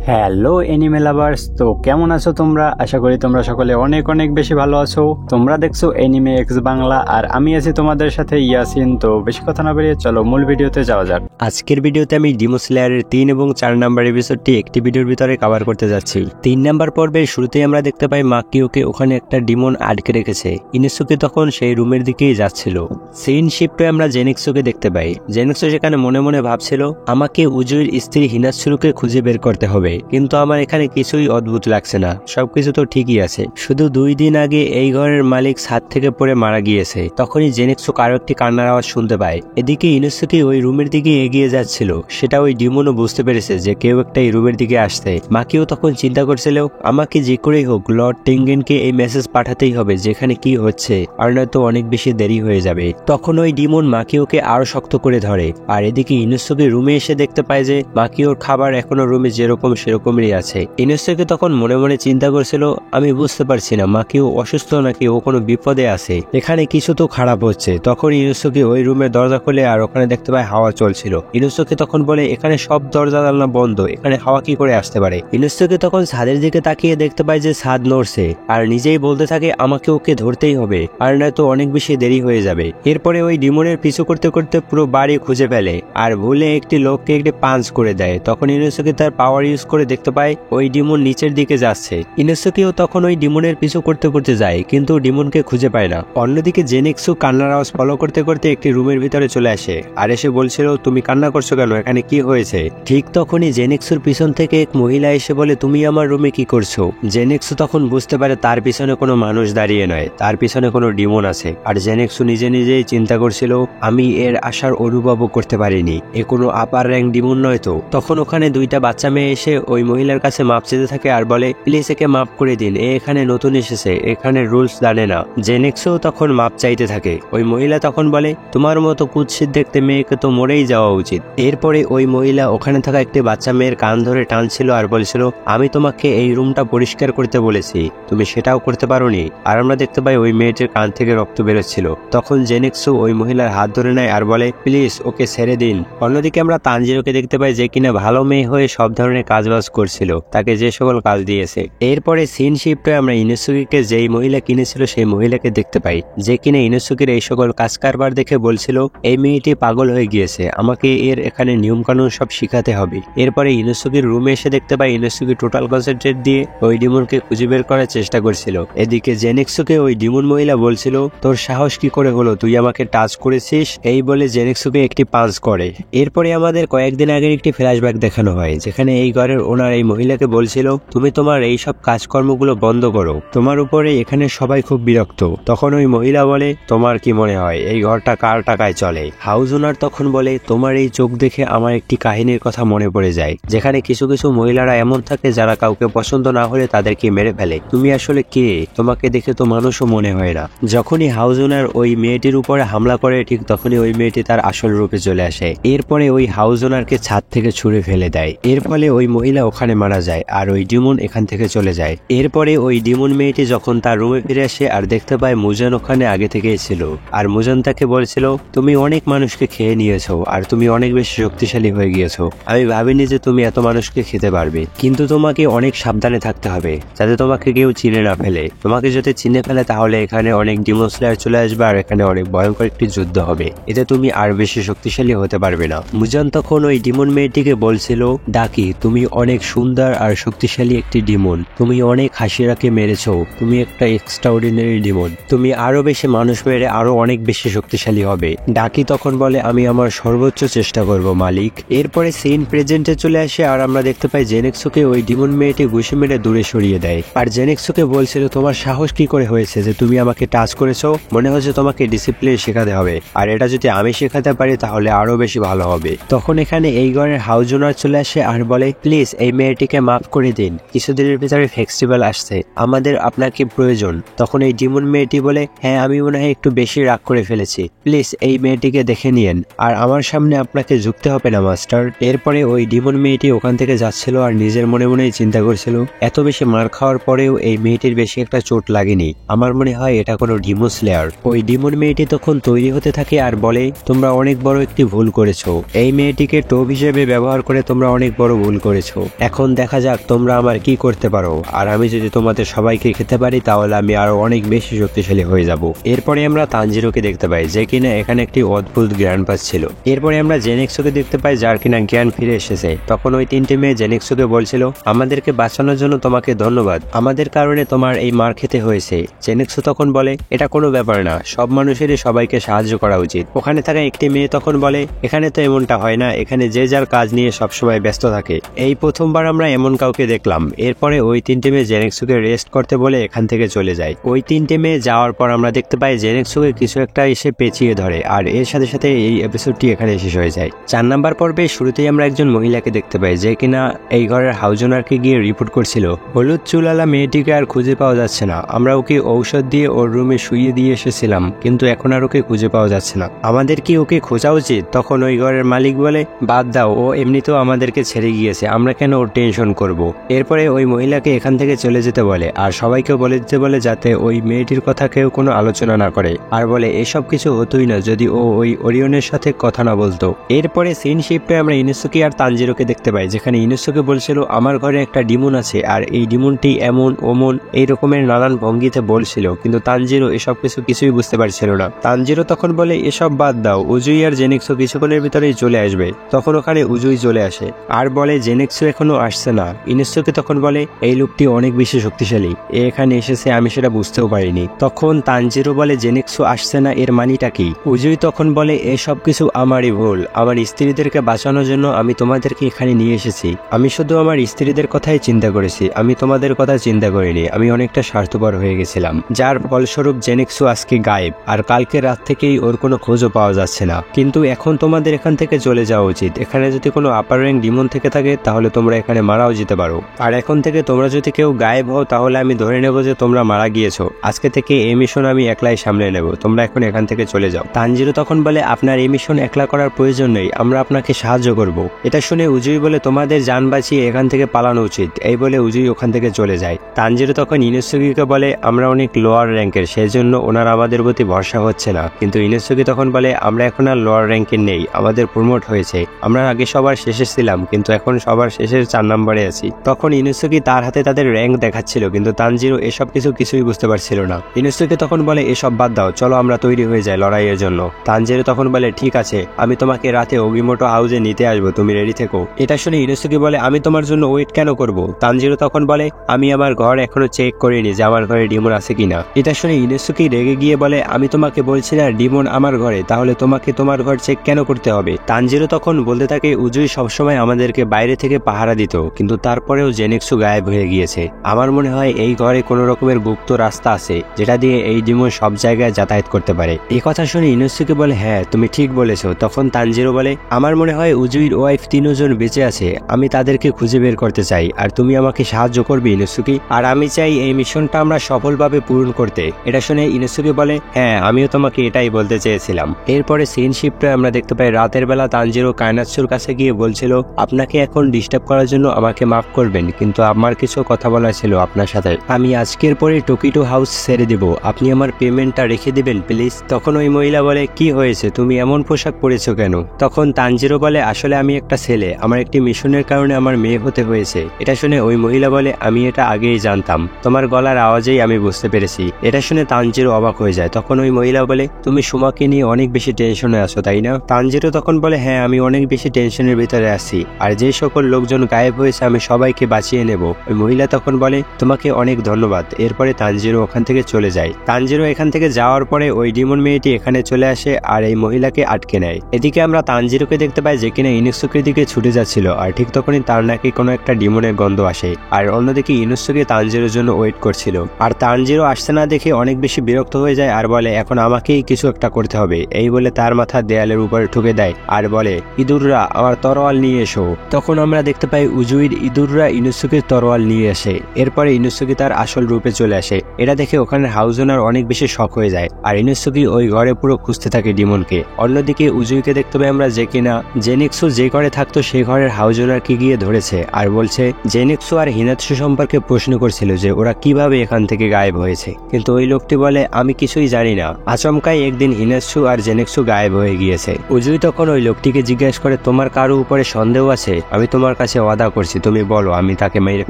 Hello anime lovers, তো কেমন আছো তোমরা? আশা করি তোমরা সকলে অনেক অনেক বেশি ভালো আছো। তোমরা দেখছো এনিমে এক্স বাংলা আর আমি আছি তোমাদের সাথে ইয়াসিন। তো বেশি কথা না বেরিয়ে চলো মূল ভিডিওতে যাওয়া যাক। আজকের ভিডিওতে আমি ডিমন স্লেয়ারের 3 এবং 4 নাম্বার এপিসোডটি একটি ভিডিওর ভিতরে কভার করতে যাচ্ছি। 3 নাম্বার পর্বের শুরুতেই আমরা দেখতে পাই মাকিওকে ওখানে একটা ডিমন আটকে রেখেছে। ইনেসুকে তখন সেই রুমের দিকেই যাচ্ছিল। সিন শিফটে আমরা জেনিক্সুকে দেখতে পাই। জেনিক্সু সেখানে মনে মনে ভাবছিল আমাকে উজুইর স্ত্রী হিনাৎসুরুকে খুঁজে বের করতে হবে, কিন্তু আমার এখানে কিছুই অদ্ভুত লাগছে না, সবকিছু তো ঠিকই আছে। শুধু 2 দিন আগে এই ঘরের মালিক ছাদ থেকে পড়ে মারা গিয়েছে। তখনই জেনিক্সু কারো একটি কান্নার আওয়াজ শুনতে পায়। এদিকে ইনুসুকি ওই রুমের দিকে এগিয়ে যাচ্ছিল। সেটা ওই ডিমনও বুঝতে পেরেছে যে কেউ একটা এই রুমের দিকে আসছে। মাকিও তখন চিন্তা করছিল আমাকে যে করেই হোক লর্ড টেঙ্গেনকে এই মেসেজ পাঠাতেই হবে যেখানে কি হচ্ছে, আর নয়তো অনেক বেশি দেরি হয়ে যাবে। তখন ওই ডিমন মাকিওকে আরো শক্ত করে ধরে। আর এদিকে ইনুসুকি রুমে এসে দেখতে পায় যে মাকিওর খাবার এখনো রুমে যেরকম সেরকমই আছে। ইনুসুকি তখন মনে মনে চিন্তা করছিল আমি বুঝতে পারছি না মাকিও অসুস্থ নাকি ও কোনো বিপদে আছে, এখানে কিছু তো খারাপ হচ্ছে। তখন ইনুসুকি ওই রুমের দরজা খুলে আর ওখানে দেখতে পায় হাওয়া চলছিল। ইনুসুকি তখন বলে এখানে সব দরজা জানলা বন্ধ, এখানে হাওয়া কি করে আসতে পারে? ইনুসুকি তখন ছাদের দিকে তাকিয়ে দেখতে পায় যে ছাদ নড়ছে আর নিজেই বলতে থাকে আমাকে ওকে ধরতেই হবে, আর নয়তো অনেক বেশি দেরি হয়ে যাবে। এরপরে ওই ডিমনের পিছু করতে করতে পুরো বাড়ি খুঁজে ফেলে আর ভুলে একটি লোককে একটি পাঞ্চ করে দেয়। তখন ইনুসুকি তার পাওয়ার ইউজ করে দেখতে পায় ওই ডিমন নিচের দিকে যাচ্ছে। ইনুসুকিও তখন ওই ডিমনের পিছু করতে করতে যায়, কিন্তু ডিমনকে খুঁজে পায় না। অন্যদিকে জেনিক্সু কান্নার আওয়াজ ফলো করতে করতে একটি রুমের ভিতরে চলে আসে আর এসে বলছিল তুমি কান্না করছো কেন, এখানে কি হয়েছে? ঠিক তখনই জেনিক্সুর পিছন থেকে এক মহিলা এসে বলে তুমি আমার রুমে কি করছো? জেনিক্সু তখন বুঝতে পারে তার পিছনে কোনো মানুষ দাঁড়িয়ে নয়, তার পিছনে কোনো ডিমন আছে। আর জেনিক্সু নিজে নিজেই চিন্তা করছিল আমি এর আসার অনুভবও করতে পারিনি, এ কোনো আপার র্যাঙ্ক ডিমন নয় তো। তখন ওখানে 2টা বাচ্চা মেয়ে এসে ওই মহিলার কাছে মাপ চেতে থাকে আর বলে প্লিজ একে মাপ করে দিন, এ এখানে নতুন এসেছে, এখানে রুলস জানে না। জেনিক্সও তখন মাপ চাইতে থাকে। ওই মহিলা তখন বলে তোমার মতো কুৎসিত দেখতে মেয়েকে তো মরেই যাওয়া উচিত। এরপরে ওই মহিলা ওখানে থাকা একটি বাচ্চা মেয়ের কান ধরে টানছিল আর বলছিল আমি তোমাকে এই রুমটা পরিষ্কার করতে বলেছি, তুমি সেটাও করতে পারোনি। আর আমরা দেখতে পাই ওই মেয়েটির কান থেকে রক্ত বেরোচ্ছিল। তখন জেনিক্সু ওই মহিলার হাত ধরে নেয় আর বলে প্লিজ ওকে ছেড়ে দিন। অন্যদিকে আমরা তানজিরোকে দেখতে পাই যে কিনা ভালো মেয়ে হয়ে সব ধরনের কাজবাজ করছিল, তাকে যে সকল কাজ দিয়েছে। এরপরে সিন শিফটে আমরা ইনুসুকিকে যেই মহিলা কিনেছিল সেই মহিলাকে দেখতে পাই, যে কিনা ইনুসুকির এই সকল কাজ কারবার দেখে বলছিল এই মেয়েটি পাগল হয়ে গিয়েছে, আমাকে এর এখানে নিয়ম কানুন সব শিখাতে হবে। এরপরে ইনুসুকির রুমে এসে দেখতে পাই ইনুসুকি টোটাল কনসেন্ট্রেট দিয়ে ওই ডিমনকে খুঁজে বের করার চেষ্টা করছিল। এদিকে জেনিক্সুকে ওই ডিমন মহিলা বলছিল তোর সাহস কি করে হলো, তুই আমাকে টাচ করেছিস, এই বলে জেনিক্সুকে একটি পাঞ্চ করে। এরপরে আমাদের কয়েকদিন আগের একটি ফ্ল্যাশব্যাক দেখানো হয় যেখানে এই ঘরের ওনার এই মহিলাকে বলছিল তুমি তোমার এই সব কাজকর্মগুলো বন্ধ করো, তোমার উপরে এখানে সবাই খুব বিরক্ত। তখন ওই মহিলা বলে তোমার কি মনে হয় এই ঘরটা কার টাকায় চলে? হাউস ওনার তখন বলে তোমার এই চোখ দেখে আমার একটি কাহিনীর কথা মনে পড়ে যায়, যেখানে কিছু কিছু মহিলারা এমন থাকে যারা কাউকে পছন্দ না হলে তাদেরকে মেরে ফেলে। তুমি আসলে কে? তোমাকে দেখে তো মানুষও মনে হয় না। যখনই হাউস ওনার ওই মেয়েটির উপরে হামলা করে ঠিক তখনই ওই মেয়েটি তার আসল রূপে চলে আসে। এরপরে ওই হাউস ওনারকে ছাদ থেকে ছুঁড়ে ফেলে দেয়। এর ফলে ওই মহিলা ওখানে মারা যায় আর ওই ডিমন এখান থেকে চলে যায়। এরপরে ওই ডিমন মেয়েটি যখন তার রুমে ফিরে আসে আর দেখতে পায় মুজান ওখানে আগে থেকেই ছিল। আর মুজান তাকে বলছিল তুমি অনেক মানুষকে খেয়ে নিয়েছো আর তুমি অনেক বেশি শক্তিশালী হয়ে গিয়েছো, আমি ভাবিনি যে তুমি এত মানুষকে খেতে পারবে, কিন্তু তোমাকে অনেক সাবধানে থাকতে হবে যাতে তোমাকে কেউ চিনে না ফেলে। তোমাকে যদি চিনে ফেলে তাহলে এখানে অনেক ডিমন স্লেয়ার চলে আসবে আর এখানে অনেক ভয়ঙ্কর একটি যুদ্ধ হবে, এতে তুমি আর বেশি শক্তিশালী হতে পারবে না। মুজান তখন ওই ডিমন মেয়েটিকে বলছিল ডাকি তুমি অনেক সুন্দর আর শক্তিশালী একটি ডিমন, তুমি অনেক হাসিরাকে মেরেছো, তুমি একটা এক্সট্রাঅর্ডিনারি ডিমন, তুমি আরো বেশি মানুষ মেরে আরো অনেক বেশি শক্তিশালী হবে। ডাকি তখন বলে আমি আমার সর্বোচ্চ চেষ্টা করব মালিক। এরপরে সিন প্রেজেন্টে চলে আসে আর আমরা দেখতে পাই জেনিক্সুকে ওই ডিমন মেয়েটি ঘুষি মেরে দূরে সরিয়ে দেয়। আর জেনিক্সুকে বলছিল তোমার সাহস কি করে হয়েছে যে তুমি আমাকে টাচ করেছো, মনে হচ্ছে তোমাকে ডিসিপ্লিন শেখাতে হবে, আর এটা যদি আমি শেখাতে পারি তাহলে আরো বেশি ভালো হবে। তখন এখানে এই ঘরের হাউস ওনার চলে আসে আর বলে প্লিজ এই মেয়েটিকে মাফ করে দিন, কিছুদিনের ভিতরে ফেস্টিভ্যাল আসছে, আমাদের আপনাকে প্রয়োজন। তখন এই ডিমন মেয়েটি বলে হ্যাঁ আমি মনে হয় একটু বেশি রাগ করে ফেলেছি, প্লিজ এই মেয়েটিকে দেখে নিয়েন, আর আমার সামনে আপনাকে ঝুঁকতে হবে না মাস্টার। এরপরে ওই ডিমন মেয়েটি ওখান থেকে যাচ্ছিল আর নিজের মনে মনেই চিন্তা করছিল এত বেশি মার খাওয়ার পরেও এই মেয়েটির বেশি একটা চোট লাগেনি, আমার মনে হয় এটা কোনো ডিমন স্লেয়ার। ওই ডিমন মেয়েটি তখন তৈরি হতে থাকে আর বলে তোমরা অনেক বড় একটি ভুল করেছো, এই মেয়েটিকে টোপ হিসেবে ব্যবহার করে তোমরা অনেক বড় ভুল করেছো, দিয়েছো, এখন দেখা যাক তোমরা আমার কি করতে পারো। আর আমি যদি তোমাদের সবাইকে খেতে পারি তাহলে আমি আরো অনেক বেশি শক্তিশালী হয়ে যাব। এরপরে আমরা তানজিরোকে দেখতে পাই যে কিনা এখানে একটি অদ্ভুত জ্ঞান পাচ্ছিল। এরপরে আমরা জেনেক্সোকে দেখতে পাই যার কিনা জ্ঞান ফিরে এসেছে। তখন ওই 3টে মেয়ে জেনেক্সোকে বলছিল, আমাদেরকে বাঁচানোর জন্য তোমাকে ধন্যবাদ, আমাদের কারণে তোমার এই মার খেতে হয়েছে। জেনেক্সো তখন বলে, এটা কোনো ব্যাপার না, সব মানুষেরই সবাইকে সাহায্য করা উচিত। ওখানে থাকা একটি মেয়ে তখন বলে, এখানে তো এমনটা হয় না, এখানে যে যার কাজ নিয়ে সবসময় ব্যস্ত থাকে। এই প্রথমবার আমরা এমন কাউকে দেখলাম। এরপরে ওই 3টে মেয়ে জেনেক্সোকে রেস্ট করতে বলে এখান থেকে চলে যায়। ওই 3টে মেয়ে যাওয়ার পর আমরা দেখতে পাই জেনেক্সোকে কিছু একটা এসে পেঁচিয়ে ধরে, আর এর সাথে সাথে এই এপিসোডটি এখানে শেষ হয়ে যায়। 4 নাম্বার পর্বে শুরুতেই আমরা একজন মহিলাকে দেখতে পাই যে কিনা এই ঘরের হাউস ওনারকে গিয়ে রিপোর্ট করছিল, হলুদ চুলালা মেয়েটিকে আর খুঁজে পাওয়া যাচ্ছে না। আমরা ওকে ঔষধ দিয়ে ওর রুমে শুইয়ে দিয়ে এসেছিলাম, কিন্তু এখন আর ওকে খুঁজে পাওয়া যাচ্ছে না। আমাদের কি ওকে খোঁজা উচিত? তখন ওই ঘরের মালিক বলে, বাদ দাও, ও এমনিতেও আমাদেরকে ছেড়ে গিয়েছে, আমরা কেন ওর টেনশন করব। এরপরে ওই মহিলাকে এখান থেকে চলে যেতে বলে, আর সবাইকে বলে দিতে বলে যাতে ওই মেয়েটির কথা কেউ কোনো আলোচনা না করে, আর বলে এসব কিছু হতোই না যদি ও ওই ওরিয়নের সাথে কথা না বলতো। এরপরে সিন শিফটে আমরা ইনুসুকি আর তানজিরোকে দেখতে পাই, যেখানে ইনুসুকি বলছিল আমার ঘরে একটা ডিমন আছে, আর এই ডিমনটি এমন ওমন এই রকমের নানান ভঙ্গিতে বলছিল, কিন্তু তানজিরো এসব কিছুই বুঝতে পারছিল না। তানজিরো তখন বলে, এসব বাদ দাও, উজুই আর জেনেক্সো কিছুক্ষণের ভিতরেই চলে আসবে। তখন ওখানে উজুই চলে আসে আর বলে জেনেক্সো এখনো আসছে না। ইনুসুকি তখন বলে, এই লোকটি অনেক বেশি শক্তিশালী, এখানে এসেছে আমি সেটা বুঝতেও পারিনি। তখন তানজিরো বলে, জেনেক্সো আসছে না এর মানিটা কি? উজুই তখন বলে, এসব কিছু আমারই ভুল, আমার স্ত্রীদেরকে বাঁচানোর জন্য আমি তোমাদেরকে এখানে নিয়ে এসেছি। আমি শুধু আমার স্ত্রীদের কথাই চিন্তা করেছি, আমি তোমাদের কথা চিন্তা করিনি। আমি অনেকটা স্বার্থপর হয়ে গেছিলাম, যার ফলস্বরূপ জেনেক্সো আজকে গায়েব, আর কালকে রাত থেকেই ওর কোনো খোঁজও পাওয়া যাচ্ছে না। কিন্তু এখন তোমাদের এখান থেকে চলে যাওয়া উচিত। এখানে যদি কোনো আপার র্যাঙ্ক ডিমন থেকে থাকে তাহলে তোমরা এখানে মারাও যেতে পারো, আর এখন থেকে তোমরা যদি কেউ গায়েব হও তাহলে আমি ধরে নেব যে তোমরা মারা গিয়েছো। আজকে থেকে এই মিশন আমি একলাই সামলে নেব, তোমরা এখন এখান থেকে চলে যাও। তানজিরো তখন বলে, আপনার এই মিশন একলা করার প্রয়োজন নেই, আমরা আপনাকে সাহায্য করব। এটা শুনে উজুই বলে, তোমাদের জান বাঁচিয়ে এখান থেকে পালানো উচিত। এই বলে উজুই ওখান থেকে চলে যায়। তানজিরো তখন ইনুসুকিকে বলে, আমরা অনেক লোয়ার র্যাঙ্কের, সেই জন্য ওনার আমাদের প্রতি ভরসা হচ্ছে না। কিন্তু ইনুসুকি তখন বলে, আমরা এখন আর লোয়ার র্যাঙ্কের নেই, আমাদের প্রমোট হয়েছে। আমরা আগে সবার শেষে ছিলাম, কিন্তু এখন সবার শেষের 4 নম্বরে আছি। তখন ইনুসুকি তার হাতে তাদের র্যাঙ্ক দেখাচ্ছিল, কিন্তু তানজিরো এসব কিছুই বুঝতে পারছিল না। ইনুসুকি তখন বলে, এসব বাদ দাও, চলো আমরা তৈরি হয়ে যাই লড়াইয়ের জন্য। তানজিরো তখন বলে, ঠিক আছে, আমি তোমাকে রাতে অগিমোটো হাউসে নিতে আসবো, তুমি রেডি থেকো। এটা শুনে ইনুসুকি বলে, আমি তোমার জন্য ওয়েট কেন করব? তানজিরো তখন বলে, আমি আমার ঘর এখনো চেক করিনি যে আমার ঘরে ডিমন আছে কিনা। এটা শুনে ইনুসুকি রেগে গিয়ে বলে, আমি তোমাকে বলছি না ডিমন আমার ঘরে, তাহলে তোমাকে তোমার ঘর চেক কেন করতে হবে? তানজিরো তখন বলতে থাকে, উজুই সবসময় আমাদেরকে বাইরে থেকে পাহারা দিত, কিন্তু তারপরেও জেনেক্সু গায়েব হয়ে গিয়েছে। আমার মনে হয় এই ঘরে কোনো রকমের গুপ্ত রাস্তা আছে যেটা দিয়ে এই ডিমন সব জায়গায় যাতায়াত করতে পারে। এই কথা শুনে ইনুসুকি বলে, হ্যাঁ তুমি ঠিক বলেছো। তখন তানজিরো বলে, আমার মনে হয় উজুইর ওয়াইফ 3 জন বেঁচে আছে, আমি তাদেরকে খুঁজে বের করতে চাই, আর তুমি আমাকে সাহায্য করবে ইনুসুকি, আর আমি চাই এই মিশনটা আমরা সফলভাবে পূরণ করতে। এটা শুনে ইনুসুকি বলে, হ্যাঁ আমিও তোমাকে এটাই বলতে চেয়েছিলাম। এরপরে সিন শিফটে আমরা দেখতে পাই রাতের বেলা তানজিরো কায়নাৎসুর কাছে গিয়ে বলছিল, আপনাকে এখন ডিস্টার্ব করার জন্য আমাকে মাফ করবেন, কিন্তু আমার কিছু কথা বলার ছিল আপনার সাথে। আমি আজকের পরে টোকিটো হাউস ছেড়ে দেব, আপনি আমার পেমেন্টটা রেখে দিবেন প্লিজ। তখন ওই মহিলা বলে, কি হয়েছে, তুমি এমন পোশাক পরেছো কেন? তখন তানজিরো বলে, আসলে আমি একটা ছেলে, আমার একটি মিশনের কারণে আমার মেয়ে হতে হয়েছে। এটা শুনে ওই মহিলা বলে, আমি এটা আগেই জানতাম, তোমার গলার আওয়াজেই আমি বুঝতে পেরেছি। এটা শুনে তানজিরো অবাক হয়ে যায়। তখন ওই মহিলা বলে, তুমি সুমাকে নিয়ে অনেক বেশি টেনশনে আছো তাই না? তানজিরো তখন বলে, হ্যাঁ আমি অনেক বেশি টেনশনের ভিতরে আছি, আর যে সকল লোকজন গায়েব হয়েছে আমি সবাইকে বাঁচিয়ে নেব। ওই মহিলা তখন বলে, তোমাকে অনেক ধন্যবাদ। এরপরে তানজিরো ওখান থেকে চলে যায়। তানজিরো এখান থেকে যাওয়ার পরে ওই ডিমন মেয়েটি এখানে চলে আসে আর এই মহিলাকে আটকে নেয়। এদিকে আমরা তানজিরোকে দেখতে পাই যে কিনা ইনুসুকির দিকে ছুটে যাচ্ছিল, আর ঠিক তখনই তার নাকি কোনো একটা ডিমনের গন্ধ আসে, আর অন্যদিকে ইনুসুকি তানজিরোর জন্য ওয়েট করছিল। আর তানজিরো আসছে না দেখে অনেক বেশি বিরক্ত হয়ে যায় আর বলে, এখন আমাকেই কিছু একটা করতে হবে। এই বলে তার মাথা দেয়ালের উপরে ঠুকে দেয় আর বলে, ইঁদুররা আমার তরোয়াল নিয়ে এসো। তখন আমরা দেখতে পাই উজুইর ইঁদুররা ইনুসুকির তরোয়াল নিয়ে আসে। এরপরে ইনুসুকি তার আসল রূপে চলে আসে। এটা দেখে ওখানে হাউস ওনার অনেক বেশি শক হয়ে যায়, আর ইনুসুকি ওই ঘরে পুরো খুঁজতে থাকে ডিমনকে। অন্যদিকে উজুইকে দেখতে পাই আমরা যে কিনা জেনিক্সু যে ঘরে থাকতো সেই ঘরের হাউস ওনারকে গিয়ে ধরেছে আর বলছে জেনিক্সু আর হিনাৎসু সম্পর্কে প্রশ্ন করছিল যে ওরা কিভাবে এখান থেকে গায়েব হয়েছে, কিন্তু ওই লোকটি বলে, আমি কিছুই জানি না, আচমকাই একদিন হিনাৎসু আর জেনিক্সু গায়েব হয়ে গিয়েছে। উজুই তখন ওই লোকটিকে জিজ্ঞাসা করে, তোমার কারো উপরে সন্দেহ আছে? আমি তোমার তোমার কাছে ওয়াদা করছি, তুমি বলো, আমি তাকে মেরে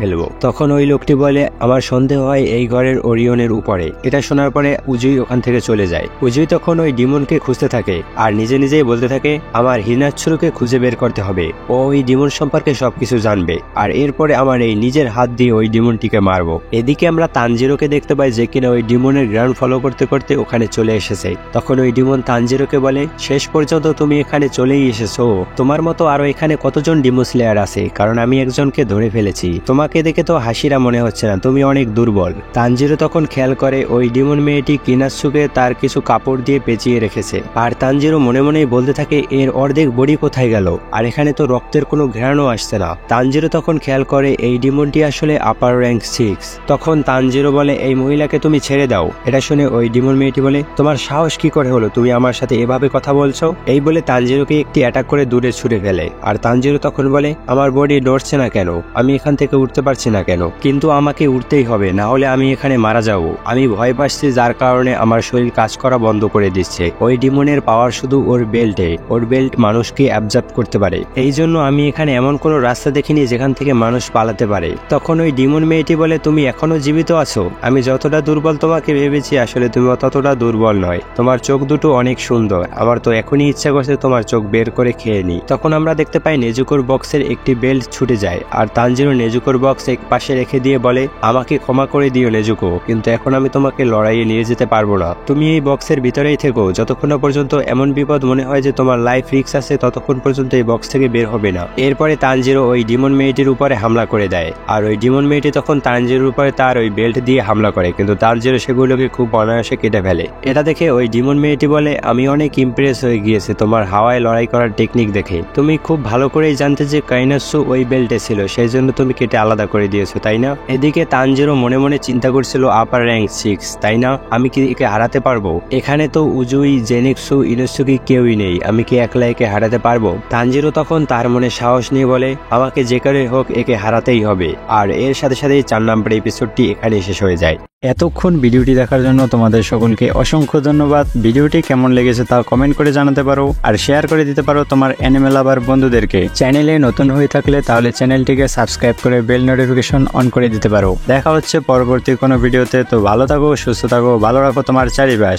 ফেলবো। তখন ওই লোকটি বলে, আমার সন্দেহ হয় এই ঘরের ওরিয়নের উপরে। এটা শোনার পরে উজুই ওখান থেকে চলে যায়। উজুই তখন ওই ডিমনকে খুঁজতে থাকে আর নিজে নিজেই বলতে থাকে, আমার হিরণাচ্ছুরকে খুঁজে বের করতে হবে, ও ওই ডিমন সম্পর্কে সবকিছু জানবে, আর এরপরে আমার এই নিজের হাত দিয়ে ওই ডিমনটিকে মারবো। এদিকে আমরা তানজিরোকে দেখতে পাই যে কিনা ওই ডিমনের গ্রাউন্ড ফলো করতে করতে ওখানে চলে এসেছে। তখন ওই ডিমন তানজিরোকে বলে, শেষ পর্যন্ত তুমি এখানে চলেই এসেছো। তোমার মতো আরো এখানে কতজন ডিমন স্লেয়ার আছে, কারণ আমি একজনকে ধরে ফেলেছি। তোমাকে দেখে তো হাসিরা মনে হচ্ছে না, তুমি অনেক দুর্বল। তানজিরো তখন খেয়াল করে ওই ডিমন মেয়েটি কিনাৎসুকে তার কিছু কাপড় দিয়ে পেঁচিয়ে রেখেছে, আর তানজিরো মনে মনেই বলতে থাকে, এর অর্ধেক বডি কোথায় গেল, আর এখানে তো রক্তের কোনো ঘ্রাণও আসছে না। তানজিরো তখন খেয়াল করে এই ডিমনটি আসলে আপার র্যাঙ্ক 6। তখন তানজিরো বলে, এই মহিলাকে তুমি ছেড়ে দাও। এটা শুনে ওই ডিমন মেয়েটি বলে, তোমার সাহস কি করে হলো, তুমি আমার সাথে এভাবে কথা বলছো? এই বলে তানজিরোকে একটি অ্যাটাক করে দূরে ছুড়ে ফেলে। আর তানজিরো তখন বলে, আমার বডি নড়ছে না কেন, আমি এখান থেকে উঠতে পারছি না কেন, কিন্তু আমাকে উঠতেই হবে, না হলে আমি এখানে মারা যাবো। আমি ভয় পাচ্ছি, যার কারণে আমার শরীর কাজ করা বন্ধ করে দিচ্ছে। ওই ডিমনের পাওয়ার শুধু ওর বেল্টে, ওর বেল্ট মানুষকে অ্যাবজর্ব করতে পারে, এই জন্য আমি এখানে এমন কোনো রাস্তা দেখিনি যেখান থেকে মানুষ পালাতে পারে। তখন ওই ডিমন মেয়েটি বলে, তুমি এখনো জীবিত আছো? আমি যতটা দুর্বল তোমাকে ভেবেছি, আসলে তুমি ততটা দুর্বল নয়, তোমার চোখ দুটো অনেক সুন্দর, আমার তো এখনই ইচ্ছা করছে তোমার চোখ বের করে খেয়ে নি। তখন আমরা দেখতে পাই নেজুকোর বক্সের একটি বেল্ট ছুটে যায়, আর তানজিরো নেজুকোর বক্স এক পাশে রেখে দিয়ে বলে, আমাকে ক্ষমা করে দিও নেজুকো, কিন্তু এখন আমি তোমাকে লড়াইয়ে নিয়ে যেতে পারবো না। তুমি এই বক্সের ভিতরেই থেকো, যতক্ষণ না পর্যন্ত এমন বিপদ মনে হয় যে তোমার লাইফ রিস্ক আছে, ততক্ষণ পর্যন্ত এই বক্স থেকে বের হবে না। এরপরে তানজিরো ওই ডিমন মেয়েটির উপরে হামলা করে দেয়, আর ওই ডিমন মেয়েটি তখন তানজিরোর উপরে তার ওই বেল্ট দিয়ে হামলা করে, কিন্তু তানজিরো সেগুলোকে খুব অনায়াসে কেটে ফেলে। এটা দেখে ওই ডিমন মেয়েটি বলে, আমি অনেক ইমপ্রেস হয়ে গিয়েছে তোমার হাওয়ায় লড়াই করার টেকনিক দেখে। তুমি খুব ভালো করেই জানতে যে কাইনাৎসু ওই বেল্টে ছিল, সেই জন্য তুমি কেটে আলাদা করে দিয়েছো, তাই না? এদিকে তানজিরো মনে মনে চিন্তা করছিল, আপার র্যাঙ্ক 6, তাই না? আমি কি একে হারাতে পারবো? এখানে তো উজুই, জেনিক্সু, ইনুসুকি কেউই নেই, আমি কি একলা একে হারাতে পারবো? তানজিরো তখন তার মনে সাহস নিয়ে বলে, আমাকে যে করে হোক একে হারাতেই হবে। আর এর সাথে সাথে 4 নম্বর এপিসোডটি এখানে শেষ হয়ে যায়। এতক্ষণ ভিডিওটি দেখার জন্য তোমাদের সকলকে অসংখ্য ধন্যবাদ। ভিডিওটি কেমন লেগেছে তা কমেন্ট করে জানাতে পারো, আর শেয়ার করে দিতে পারো তোমার অ্যানিমে লাভার বন্ধুদেরকে। চ্যানেলে নতুন হয়ে থাকলে তাহলে চ্যানেলটিকে সাবস্ক্রাইব করে বেল নোটিফিকেশন অন করে দিতে পারো। দেখা হচ্ছে পরবর্তী কোনো ভিডিওতে। তো ভালো থাকো, সুস্থ থাকো, ভালো রাখো তোমার চারিপাশ।